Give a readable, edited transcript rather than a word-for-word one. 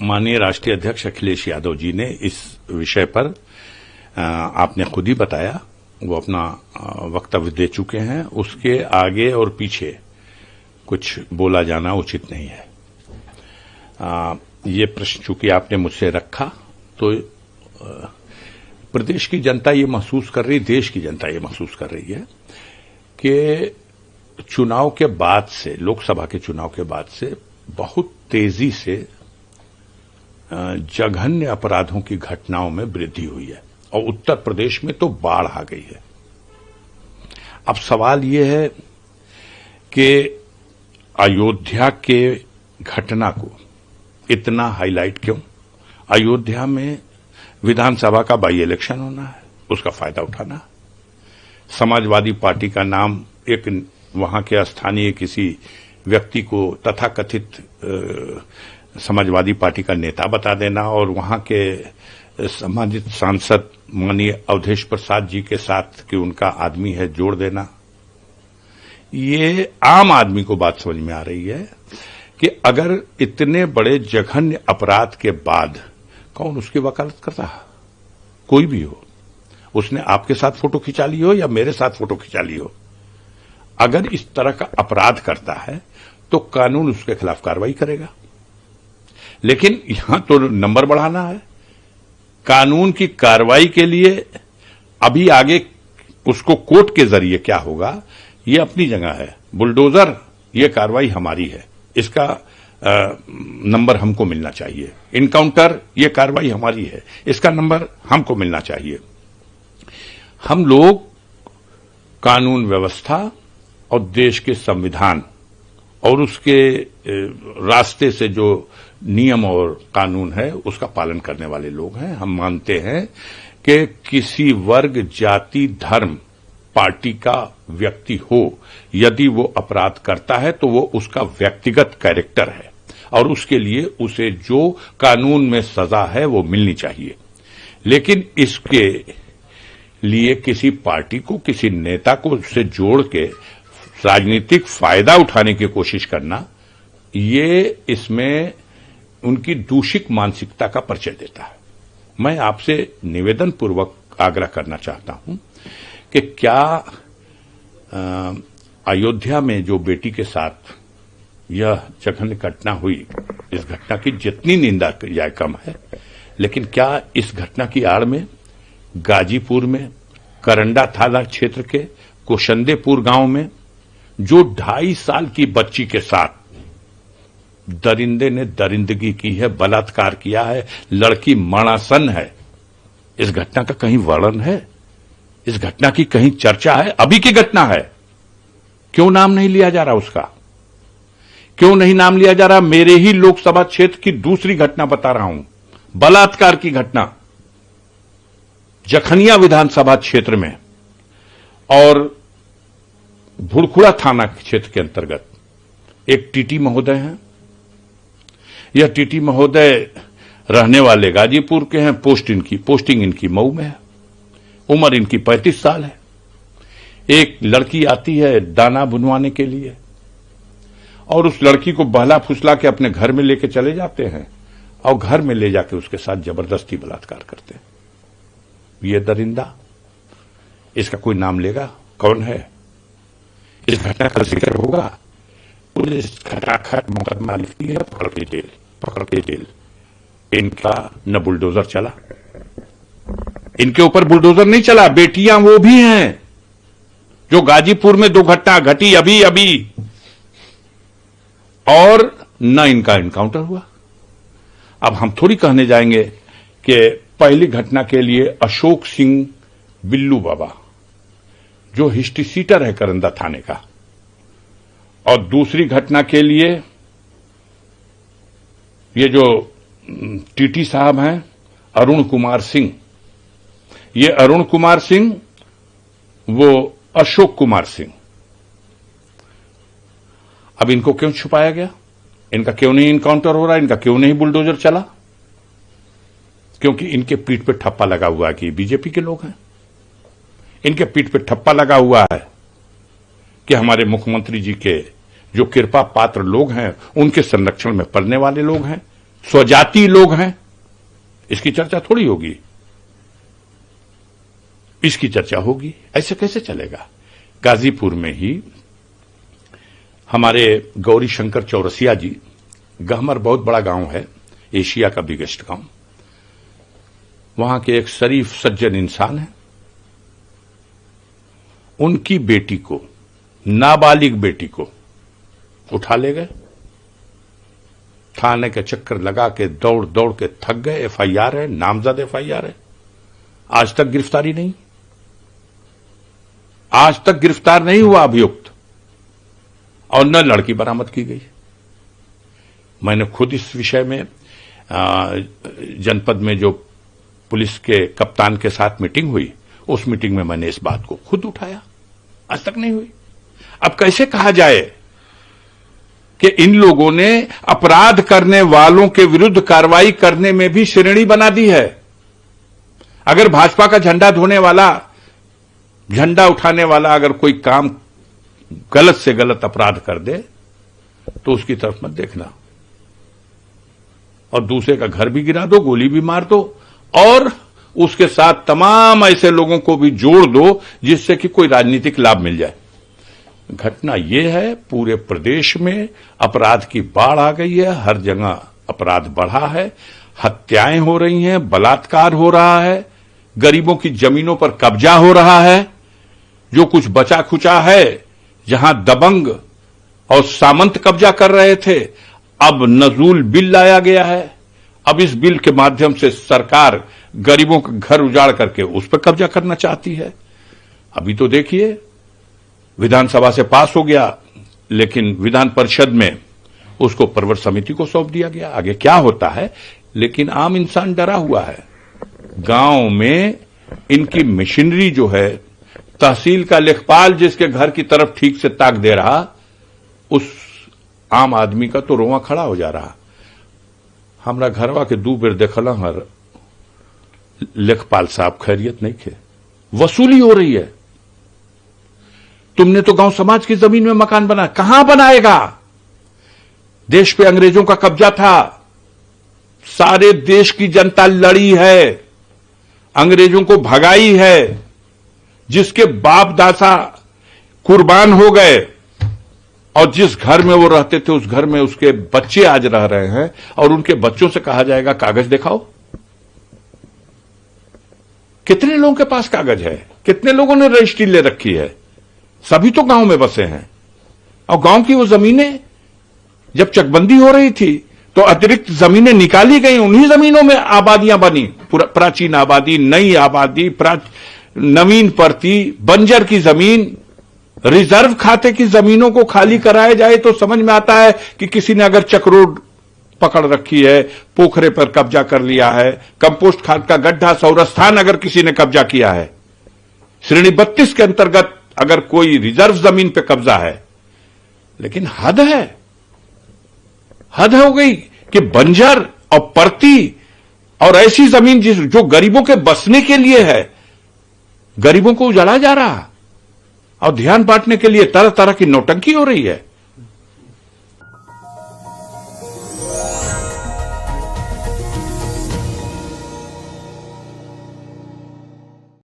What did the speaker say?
माननीय राष्ट्रीय अध्यक्ष अखिलेश यादव जी ने इस विषय पर आपने खुद ही बताया, वो अपना वक्तव्य दे चुके हैं। उसके आगे और पीछे कुछ बोला जाना उचित नहीं है। ये प्रश्न चूंकि आपने मुझसे रखा तो प्रदेश की जनता ये महसूस कर रही, देश की जनता ये महसूस कर रही है कि चुनाव के बाद से, लोकसभा के चुनाव के बाद से बहुत तेजी से जघन्य अपराधों की घटनाओं में वृद्धि हुई है और उत्तर प्रदेश में तो बाढ़ आ गई है। अब सवाल ये है कि अयोध्या के घटना को इतना हाईलाइट क्यों? अयोध्या में विधानसभा का बाई इलेक्शन होना है, उसका फायदा उठाना। समाजवादी पार्टी का नाम एक वहां के स्थानीय किसी व्यक्ति को तथाकथित समाजवादी पार्टी का नेता बता देना और वहां के सम्मानित सांसद माननीय अवधेश प्रसाद जी के साथ कि उनका आदमी है जोड़ देना। ये आम आदमी को बात समझ में आ रही है कि अगर इतने बड़े जघन्य अपराध के बाद कौन उसकी वकालत करता है? कोई भी हो, उसने आपके साथ फोटो खिंचा ली हो या मेरे साथ फोटो खिंचा ली हो, अगर इस तरह का अपराध करता है तो कानून उसके खिलाफ कार्रवाई करेगा। लेकिन यहां तो नंबर बढ़ाना है। कानून की कार्रवाई के लिए अभी आगे उसको कोर्ट के जरिए क्या होगा ये अपनी जगह है। बुलडोजर ये कार्रवाई हमारी है, इसका नंबर हमको मिलना चाहिए। इनकाउंटर ये कार्रवाई हमारी है, इसका नंबर हमको मिलना चाहिए। हम लोग कानून व्यवस्था और देश के संविधान और उसके रास्ते से जो नियम और कानून है उसका पालन करने वाले लोग हैं। हम मानते हैं कि किसी वर्ग, जाति, धर्म, पार्टी का व्यक्ति हो, यदि वो अपराध करता है तो वो उसका व्यक्तिगत कैरेक्टर है और उसके लिए उसे जो कानून में सजा है वो मिलनी चाहिए। लेकिन इसके लिए किसी पार्टी को, किसी नेता को उससे जोड़ के राजनीतिक फायदा उठाने की कोशिश करना, ये इसमें उनकी दूषित मानसिकता का परिचय देता है। मैं आपसे निवेदन पूर्वक आग्रह करना चाहता हूं कि क्या अयोध्या में जो बेटी के साथ यह जघन्य घटना हुई, इस घटना की जितनी निंदा की जाए कम है, लेकिन क्या इस घटना की आड़ में गाजीपुर में करंडा थाना क्षेत्र के कुशंदेपुर गांव में जो 2.5 साल की बच्ची के साथ दरिंदे ने दरिंदगी की है, बलात्कार किया है, लड़की मणासन है, इस घटना का कहीं वर्णन है? इस घटना की कहीं चर्चा है? अभी की घटना है, क्यों नाम नहीं लिया जा रहा उसका? क्यों नहीं नाम लिया जा रहा? मेरे ही लोकसभा क्षेत्र की दूसरी घटना बता रहा हूं, बलात्कार की घटना जखनिया विधानसभा क्षेत्र में और भुड़खुड़ा थाना क्षेत्र के अंतर्गत एक टीटी महोदय हैं। यह टीटी महोदय रहने वाले गाजीपुर के हैं, पोस्टिंग इनकी मऊ में है, उम्र इनकी 35 साल है। एक लड़की आती है दाना बुनवाने के लिए और उस लड़की को बहला फुसला के अपने घर में लेके चले जाते हैं और घर में ले जाके उसके साथ जबरदस्ती बलात्कार करते हैं। ये दरिंदा, इसका कोई नाम लेगा? कौन है? इस घटना का जिक्र होगा, पुलिस खटाखट मुकदमा लिखती है, पकड़ के जेल। इनका न बुलडोजर चला, इनके ऊपर बुलडोजर नहीं चला। बेटियां वो भी हैं जो गाजीपुर में 2 घटना घटी अभी और न इनका एनकाउंटर हुआ। अब हम थोड़ी कहने जाएंगे कि पहली घटना के लिए अशोक सिंह बिल्लू बाबा जो हिस्ट्री सीटर है करंदा थाने का, और दूसरी घटना के लिए ये जो टीटी साहब हैं अरुण कुमार सिंह, ये अरुण कुमार सिंह, वो अशोक कुमार सिंह। अब इनको क्यों छुपाया गया? इनका क्यों नहीं इनकाउंटर हो रहा? इनका क्यों नहीं बुलडोजर चला? क्योंकि इनके पीठ पे ठप्पा लगा हुआ है कि बीजेपी के लोग हैं। इनके पीठ पे ठप्पा लगा हुआ है कि हमारे मुख्यमंत्री जी के जो कृपा पात्र लोग हैं उनके संरक्षण में पलने वाले लोग हैं। स्वजाति लोग हैं, इसकी चर्चा थोड़ी होगी, इसकी चर्चा होगी। ऐसे कैसे चलेगा? गाजीपुर में ही हमारे गौरी शंकर चौरसिया जी, गहमर बहुत बड़ा गांव है, एशिया का बिगेस्ट गांव, वहां के एक शरीफ सज्जन इंसान है। उनकी बेटी को, नाबालिग बेटी को उठा ले गए, थाने के चक्कर लगा के दौड़ दौड़ के थक गए। एफआईआर है, नामजद एफआईआर है, आज तक गिरफ्तारी नहीं, आज तक गिरफ्तार नहीं हुआ अभियुक्त, और न लड़की बरामद की गई। मैंने खुद इस विषय में जनपद में जो पुलिस के कप्तान के साथ मीटिंग हुई, उस मीटिंग में मैंने इस बात को खुद उठाया, आज तक नहीं हुई। अब कैसे कहा जाए कि इन लोगों ने अपराध करने वालों के विरुद्ध कार्रवाई करने में भी श्रेणी बना दी है। अगर भाजपा का झंडा धोने वाला, झंडा उठाने वाला अगर कोई काम गलत से गलत अपराध कर दे तो उसकी तरफ मत देखना, और दूसरे का घर भी गिरा दो, गोली भी मार दो, और उसके साथ तमाम ऐसे लोगों को भी जोड़ दो जिससे कि कोई राजनीतिक लाभ मिल जाए। घटना यह है, पूरे प्रदेश में अपराध की बाढ़ आ गई है, हर जगह अपराध बढ़ा है, हत्याएं हो रही हैं, बलात्कार हो रहा है, गरीबों की जमीनों पर कब्जा हो रहा है। जो कुछ बचा खुचा है, जहां दबंग और सामंत कब्जा कर रहे थे, अब नजूल बिल लाया गया है। अब इस बिल के माध्यम से सरकार गरीबों का घर उजाड़ करके उस पर कब्जा करना चाहती है। अभी तो देखिए, विधानसभा से पास हो गया, लेकिन विधान परिषद में उसको प्रवर समिति को सौंप दिया गया। आगे क्या होता है, लेकिन आम इंसान डरा हुआ है। गांव में इनकी मशीनरी जो है, तहसील का लेखपाल जिसके घर की तरफ ठीक से ताक दे रहा, उस आम आदमी का तो रोआ खड़ा हो जा रहा। हमरा घरवा के 2 बेर देखल हर लेखपाल साहब खैरियत नहीं थे, वसूली हो रही है। तुमने तो गांव समाज की जमीन में मकान बना, कहां बनाएगा? देश पे अंग्रेजों का कब्जा था, सारे देश की जनता लड़ी है, अंग्रेजों को भगाई है, जिसके बाप दादा कुर्बान हो गए, और जिस घर में वो रहते थे उस घर में उसके बच्चे आज रह रहे हैं, और उनके बच्चों से कहा जाएगा कागज दिखाओ। कितने लोगों के पास कागज है? कितने लोगों ने रजिस्ट्री ले रखी है? सभी तो गांव में बसे हैं, और गांव की वो जमीनें जब चकबंदी हो रही थी तो अतिरिक्त जमीनें निकाली गई, उन्हीं जमीनों में आबादियां बनी, प्राचीन आबादी, नई आबादी, नवीन परती, बंजर की जमीन, रिजर्व खाते की जमीनों को खाली कराया जाए तो समझ में आता है कि किसी ने अगर चक्रोड पकड़ रखी है, पोखरे पर कब्जा कर लिया है, कंपोस्ट खाद का गड्ढा सौरस्थान अगर किसी ने कब्जा किया है, श्रेणी 32 के अंतर्गत अगर कोई रिजर्व जमीन पे कब्जा है। लेकिन हद है, हद हो गई कि बंजर और परती और ऐसी जमीन जो गरीबों के बसने के लिए है, गरीबों को उजाड़ा जा रहा, और ध्यान बांटने के लिए तरह तरह की नौटंकी हो रही है।